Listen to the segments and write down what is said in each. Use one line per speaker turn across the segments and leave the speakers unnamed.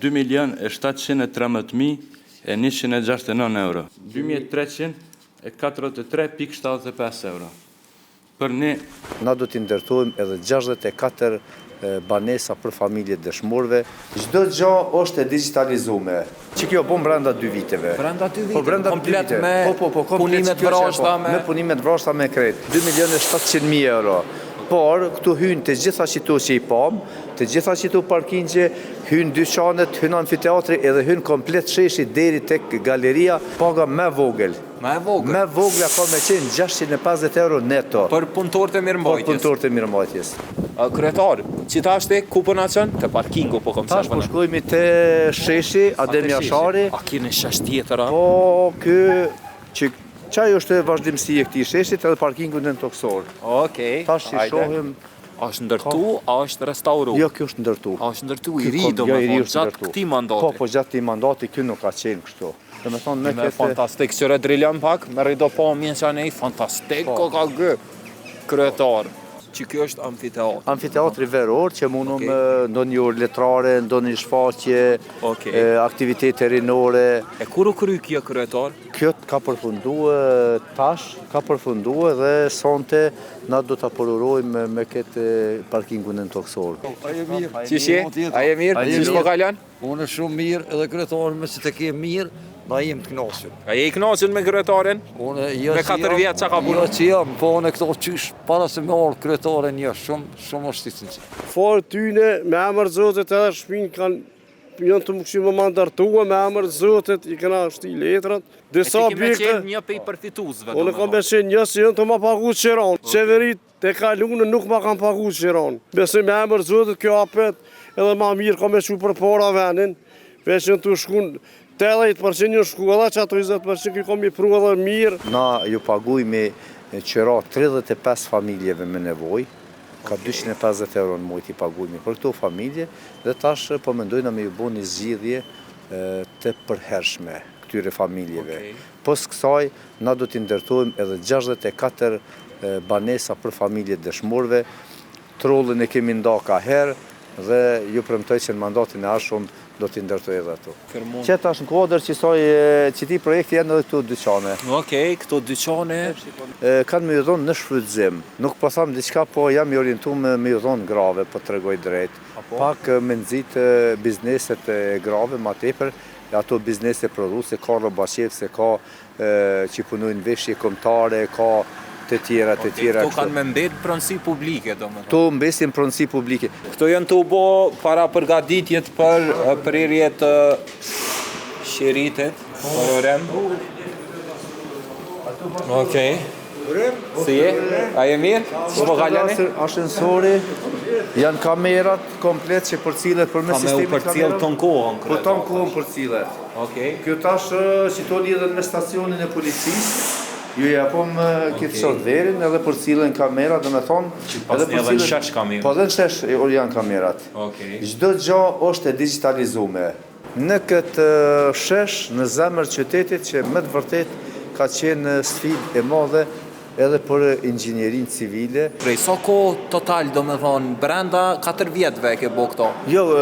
2.713.169 euro. 2.343.75 euro. Për ne,
na do t'i ndërtojmë edhe 64 banesa për familjet dëshmorëve. Çdo gjë është e digitalizuar. Që kjo bën brenda 2 viteve.
Brenda 2 vite.
Brenda
komplet
2 vite.
Me punimet vrashta
me punimet vrashta me kredit. 2.700.000 euro. Por këtu hyn të gjitha qito që i pam, të gjitha qito parkingje, hyn dyqanet, hyn amfiteatri edhe hyn komplet sheshi deri tek galeria, paga me vogël.
Me vogël.
Me vogla ka me qenë 650 euro neto.
Për punëtorët e mirëmbajtjes.
Për punëtorët e mirëmbajtjes.
Kryetar, që ta shte ku po na çon? Te parkingu po kom
Tash po shkojmë te sheshi Adem Jashari.
A keni shesh tjetër a?
Po që qaj është vazhdimësi e këtij sheshit edhe parkingu në toksor.
Okej.
Tash i shohim.
A është ndërtu, a është restauru?
Jo, kjo është ndërtu.
A është ndërtu i ri, domethënë, gjatë këtij mandati.
Po, gjatë këtij mandati ky nuk ka qenë kështu. Domethënë me këtë
fantastik qëre drilën pak, me rrido po mjen që anej fantastik ko ka gë. Kryetar. Që kjo është amfiteatri.
Amfiteatri veror që mundum ndonjë orë letrare, ndonjë shfaqje, aktivitete rinore.
E kur u kry kjo kryetar?
Kjo ka përfunduar tash, dhe sonte na do ta përurojmë me këtë parkingun në toksor.
Qishje? A je mirë? Qish po kalon?
Unë shumë mirë edhe kryetarin me që të ke mirë, na jem të knaqur.
A je i knaqur me kryetarin? Me 4 vjet çka ka punuar?
Jo që jam, po unë këto qysh para se me orë kryetarin jo, shumë është i sinqert.
Farë tyne me emër Zotit edhe shpinë janë të më kështu më mandartua me emër Zotit, i këna shti letrat. Disa
bjekte... E ti kime qenë një pe i përfituzve?
Unë kam me qenë një si jënë të ma pagu qiron. Qeverit e kalunë nuk ma kam pagu qiron. Besoj me emër Zotit kjo apet edhe ma mirë ka me shu për para venin. Veç në të shkun 80% një shku edhe që ato 20% kjo kam i pru edhe mirë.
Na ju pagujme qira 35 familjeve me nevoj. Ka 250 euro në mujt i pagujme për këto familje dhe tash po mendojna me ju bo një zgjidhje të përhershme këtyre familjeve. Pos kësaj, na do t'i ndërtojmë edhe 64 banesa për familjet dëshmorëve. Trollën e kemi nda ka herë dhe ju premtoj që në mandatin e ardhshëm do t'i ndërtoj edhe ato. Qëta është në kodër që ti projekti janë edhe këto dyqane.
Okej, këto dyqane...
Kanë me ju dhonë në shfrytëzim. Nuk po thamë diçka, po jam i orientuar me ju dhonë grave, po të regoj drejt. Pak me nëzitë bizneset e grave ma tepër, ato biznese produse, ka robashevse, ka që punojnë veshje kombëtare, ka të tjera.
Këto kanë me mbet pronësi publike, do me thonë.
Këto mbesin pronësi publike.
Këto janë të bo para përgatitjet për prirjet shiritet, për orem. Okej. Si je? A je mirë? Që po kalani?
Ashensori, janë kamerat komplet që përcilet për me sistemi kamerat.
Ka me u përcil ton kohën?
Po ton kohën përcilet. Kjo tash që to lidhen me stacionin e policisë, ju japom këtë sot verin edhe përcilën kamera, dhe me thonë...
Që pas një edhe në shesh kamerat?
Po dhe në shesh janë kamerat. Çdo gjë është e digitalizuar. Në këtë shesh, në zemër qytetit që me të vërtet ka qenë sfidë e madhe edhe për inxhinierin civile.
Prej sa kohë total, do me thonë, brenda 4 vjetëve ke bo këto?
Jo,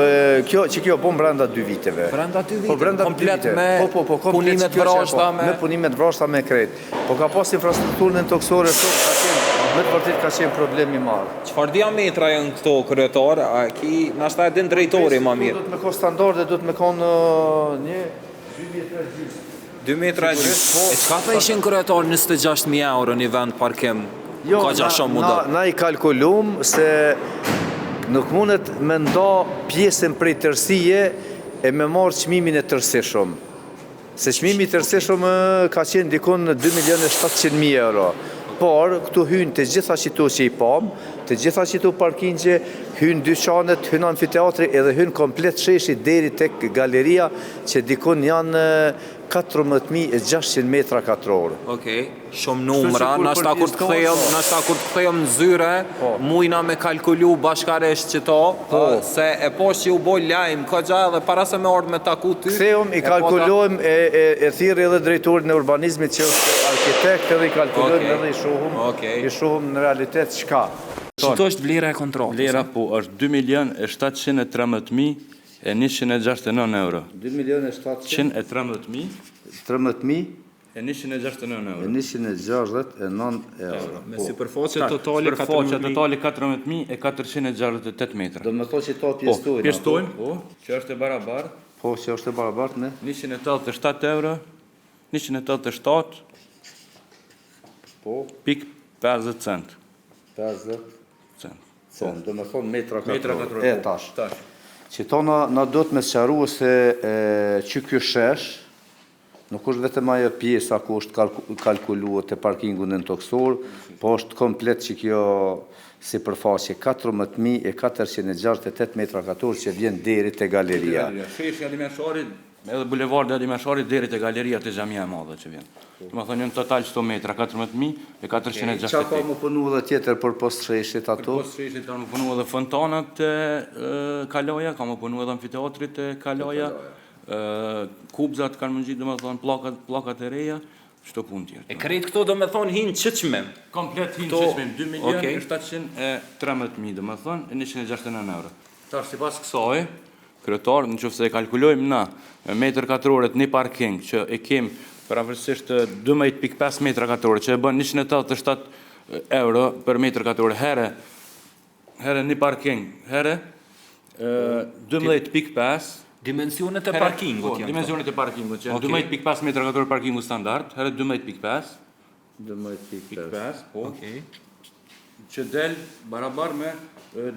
kjo bon brenda 2 viteve.
Brenda 2 viteve?
Po brenda 2
komplet
viteve.
Me punimet vrashta?
Me punimet vrashta me kredit. Po ka pas infrastrukturën në toksore, me të vërtet ka qenë problemi marë.
Qëfar diametra janë këto kryetar? Ki nashta e din drejtori ma mirë?
Do të me konë standarde, do të me konë një 2 metra gjysmë. 2 metra gjysmë.
E qka të ishin kryetar 26.000 euro një vend parkim? Ka gja shumë mundar?
Na i kalkulum se nuk mundet me nda pjesën prej tërsije e me marë çmimin e tërsishëm. Se çmimi i tërsishëm ka qenë dikon 2.700.000 euro. Por, këtu hynë të gjitha qito që i pam, të gjitha qito parkingje, hynë dyqanet, hynë amfiteatri edhe hynë komplet sheshi deri tek galeria që dikon janë 14.600 metra katror.
Okej, shumë numra, nashta kur të kthejëm në zyre, mujna me kalkulu bashkaresht qëto, se e poshtë që u boj lajmë, ka gja edhe para se me ordë me taku ty.
Kthejëm, i kalkulojmë, e thirë edhe drejtorin e urbanizmit që është arkitekt edhe i kalkulojmë edhe i shohëm në realitet qka.
Qëto është vlera e kontrolës?
Vlera po është 2.713.169 e 169 euro.
2.713.000
113.000 e 169 euro.
169 euro.
Me sipërfaqe totale
Sipërfaqe totale 14.468 metra.
Do me thonë që ta
Po,
pjestojnë.
pjestojnë, po, që është e barabartë.
Po, që është e barabartë me
187 euro, 187
po,
pik 50 cent.
50
Cent.
cent. Do me thonë metra katror.
E
tash.
Tash.
Që ta na do të me sqaruar se që ky shesh nuk është vetëm ajo pjesa ku është kalkuluar te parkingu në toksor, po është komplet që kjo sipërfaqe 14.468 metra katror që vjen deri te galeria.
Sheshi Alimesharit, edhe bulevardi Alimesharit deri te galeria te xhamia e madhe që vjen. Do të thonë në total 100 metra, 14.468.
Qa ka më punu edhe tjetër për post sheshit ato?
Post sheshit ka më punu edhe fontanat e Kaloja, ka më punu edhe amfiteatrit e Kaloja, kubzat kanë më gjitë, do më thonë, plakat e reja, çdo punë tjetër.
E krejt këto do me thonë hinë qëqmem.
Komplet hinë
To-
qëqmim, 2.713.000, do më thonë, e 169 euro. Tash, sipas kësaj, kryetar, në qoftë se e kalkulojmë na, metër katroret një parking, që e kem pavarësisht 12.5 metra katrore, që e bën 187 euro për metër katrore, herë një parking, herë 12.5
Dimensionet e parkingut janë.
Dimensionet e parkingut, që janë
Okej.
12.5 metra katror parkingu standard, herë 12.5,
12.5.
po, që del barabar me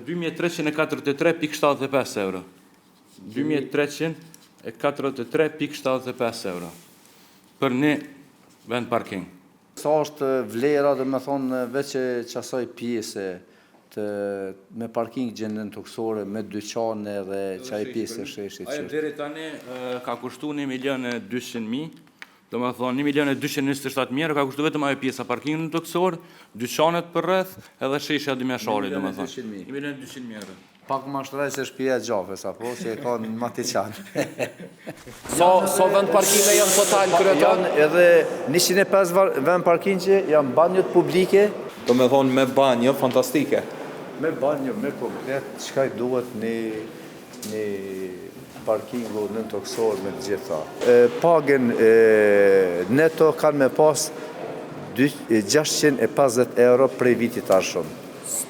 2.343.75 euro. 2.343.75 euro për një vend parking.
Sa është vlera, dhe me thonë, veç që asaj pjese me parking gjendën toksore, me dyqane dhe qaj pjesë e sheshit
Ajo
që
deri tani ka kushtu 1.200.000, do me thonë 1.227.000 ka kushtu vetëm ajo pjesa parking në toksor, dyqanet për rreth, edhe sheshja Dimjashari, do me thonë. 1.200.000 euro.
pak më shtraj se shpia e gjafes, apo, që e ka në Matiqan.
Sa vend parkime janë total kryetar?
Janë edhe 105 vend parking që janë banjot publike,
Do me thonë me banjë, fantastike.
me banjo, me komplet, qka i duhet një parkingu në toksor me gjitha. Pagen neto kanë me pas 650 euro prej vitit arshëm.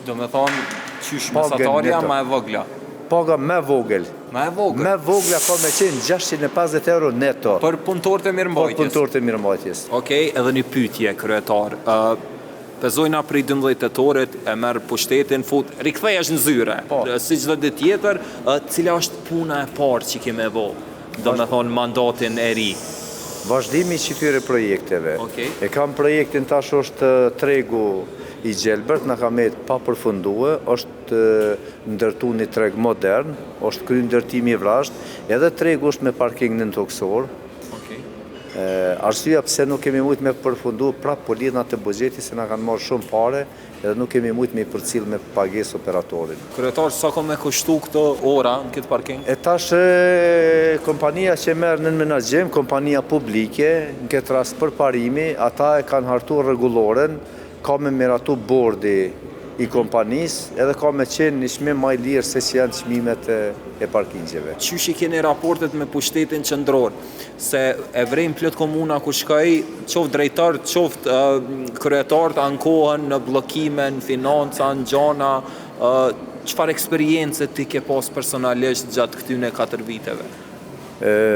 Do me thonë qysh
Pagen
mesatarja
neto.
ma e vogla.
Paga me vogël.
Ma e vogla.
Me vogla ka me qenë 650 euro neto.
Për punëtorët e
Për
mirëmbajtjes.
punëtorët e mirëmbajtjes.
Okej, edhe një pyetje kryetar. Pezojna prej 12 tetorit, e merr pushtetin, fut, rikthehesh në zyre.
Po.
Si çdo ditë tjetër, cila është puna e parë që kemi vë? Do me thonë mandatin e ri.
Vazhdimi i këtyre projekteve.
Okej.
E kam projektin tash është tregu i Gjelbert, na ka me pa përfundue, është ndërtu një treg modern, është kry ndërtimi i vrasht, edhe tregu është me parking në toksor.
Okej.
Arsyeja pse nuk kemi mujt me përfundu prap po lidhnat e buxhetit se na kanë marrë shumë pare edhe nuk kemi mujt me i përcil me pagesë operatorin.
Kryetar, sa ka me kushtu këto ora në këtë parking?
E tash kompania që merr në menaxhim, kompania publike, në këtë rast për parimi, ata e kanë hartuar rregulloren, ka me miratu bordi i kompanisë, edhe ka me qenë një çmim më i lirë se që janë çmimet e parkingjeve.
Qysh i keni raportet me pushtetin qendror? Se e vrejmë plot komuna ku shkoj, qoftë drejtar, qoftë kryetar të ankohen në bllokime, në financa, në gjana, çfarë eksperiencë ti ke pas personalisht gjatë këtyne 4 viteve?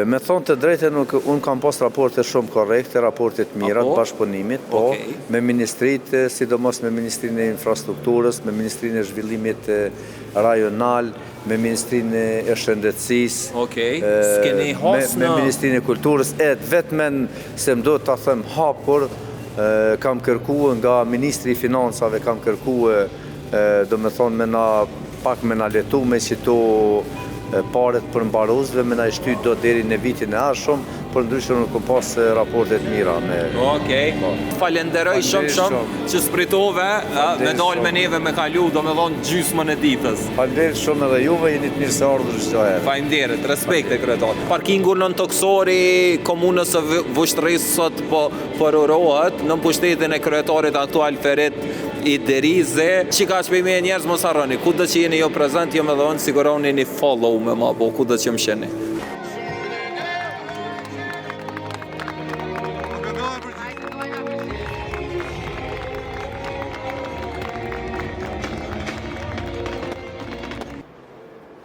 Me thonë të drejtën, unë kam pas raporte shumë korrekte, raporte të mira të bashkëpunimit, po,
Okej.
me ministritë, sidomos me Ministrinë e Infrastrukturës, me Ministrinë e Zhvillimit Rajonal, me Ministrinë e Shëndetësisë,
Okej, s'keni has
me
në...
Ministrinë e Kulturës, vetmen se më do të them hapur, kam kërkuar nga Ministri i Financave, kam kërkuar, do me thonë, me na pak me na letu me që to paret për mbaruzve, me na i shty do deri në vitin e arshëm, për ndryshë nuk kom pas raportet mira me...
Okej, falenderoj shumë që spritove, me dalë me neve me kalu, do me dhonë gjysmën e ditës.
Faleminderit shumë edhe juve, jeni të mirë se ardhur çdo herë.
Faleminderit, respekte kryetar. Parkingu nën toksori komunës së Vushtrrisë sot po përorohet në pushtetin e kryetarit aktual Ferit i derize, që ka që me njerëz mos harroni, ku do që jeni jo prezent, jo me dhe unë siguroni një follow me ma bo, ku do që më sheni.